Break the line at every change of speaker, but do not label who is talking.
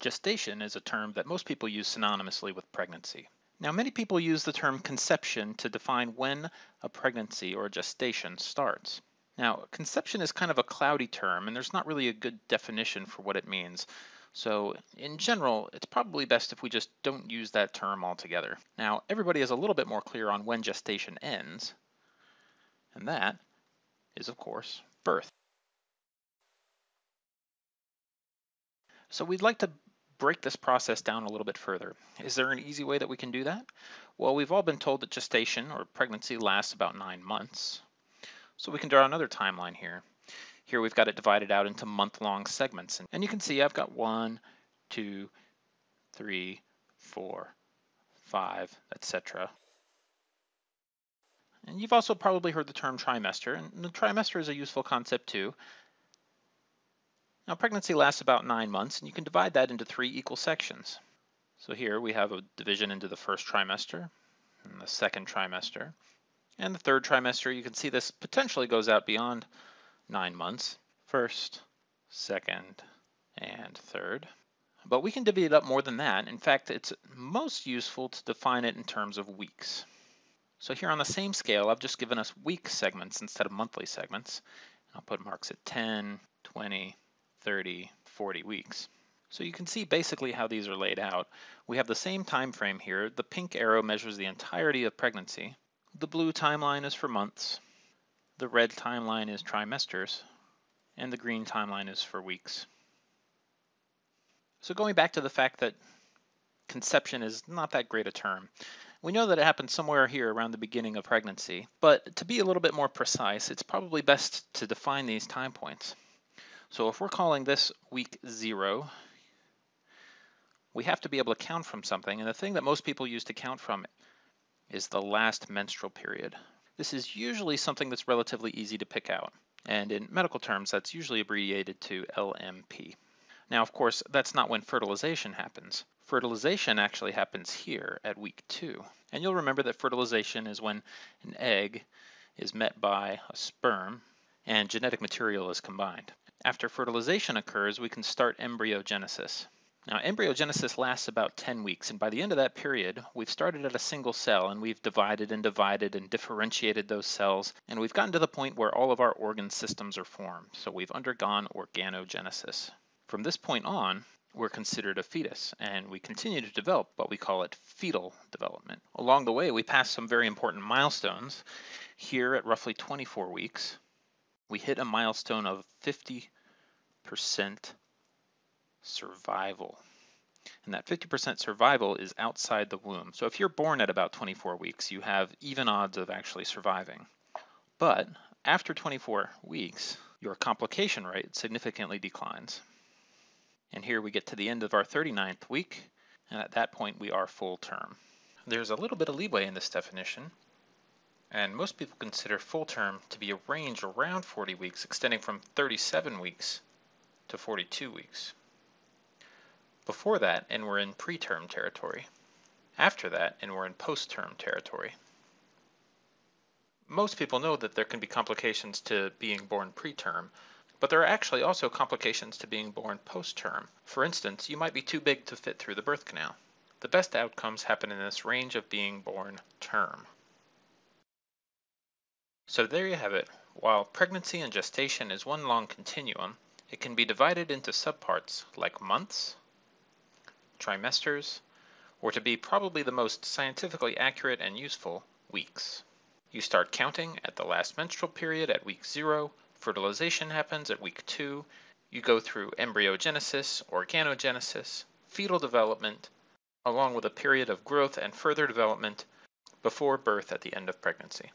Gestation is a term that most people use synonymously with pregnancy. Now, many people use the term conception to define when a pregnancy or gestation starts. Now, conception is kind of a cloudy term, and there's not really a good definition for what it means. So, in general, it's probably best if we just don't use that term altogether. Now, everybody is a little bit more clear on when gestation ends, and that is, of course, birth. So we'd like to break this process down a little bit further. Is there an easy way that we can do that? Well, we've all been told that gestation or pregnancy lasts about 9 months. So we can draw another timeline here. Here we've got it divided out into month-long segments. And you can see I've got 1, 2, 3, 4, 5, etc. And you've also probably heard the term trimester, and the trimester is a useful concept too. Now, pregnancy lasts about 9 months, and you can divide that into 3 equal sections. So here we have a division into the first trimester, and the second trimester, and the third trimester. You can see this potentially goes out beyond 9 months. First, second, and third. But we can divvy it up more than that. In fact, it's most useful to define it in terms of weeks. So here on the same scale, I've just given us week segments instead of monthly segments. I'll put marks at 10, 20, 30, 40 weeks. So you can see basically how these are laid out. We have the same time frame here. The pink arrow measures the entirety of pregnancy. The blue timeline is for months. The red timeline is trimesters. And the green timeline is for weeks. So going back to the fact that conception is not that great a term. We know that it happens somewhere here around the beginning of pregnancy, but to be a little bit more precise, it's probably best to define these time points. So if we're calling this week 0, we have to be able to count from something, and the thing that most people use to count from is the last menstrual period. This is usually something that's relatively easy to pick out, and in medical terms, that's usually abbreviated to LMP. Now, of course, that's not when fertilization happens. Fertilization actually happens here at week 2, and you'll remember that fertilization is when an egg is met by a sperm and genetic material is combined. After fertilization occurs, we can start embryogenesis. Now, embryogenesis lasts about 10 weeks, and by the end of that period, we've started at a single cell, and we've divided and differentiated those cells, and we've gotten to the point where all of our organ systems are formed, so we've undergone organogenesis. From this point on, we're considered a fetus, and we continue to develop, but we call it fetal development. Along the way, we pass some very important milestones. Here at roughly 24 weeks, we hit a milestone of 50% survival. And that 50% survival is outside the womb. So if you're born at about 24 weeks, you have even odds of actually surviving. But after 24 weeks, your complication rate significantly declines. And here we get to the end of our 39th week, and at that point we are full term. There's a little bit of leeway in this definition, and most people consider full term to be a range around 40 weeks, extending from 37 weeks to 42 weeks. Before that, and we're in preterm territory. After that, and we're in post-term territory. Most people know that there can be complications to being born preterm, but there are actually also complications to being born post-term. For instance, you might be too big to fit through the birth canal. The best outcomes happen in this range of being born term. So there you have it. While pregnancy and gestation is one long continuum, it can be divided into subparts like months, trimesters, or to be probably the most scientifically accurate and useful, weeks. You start counting at the last menstrual period at week 0, fertilization happens at week 2, you go through embryogenesis, organogenesis, fetal development, along with a period of growth and further development before birth at the end of pregnancy.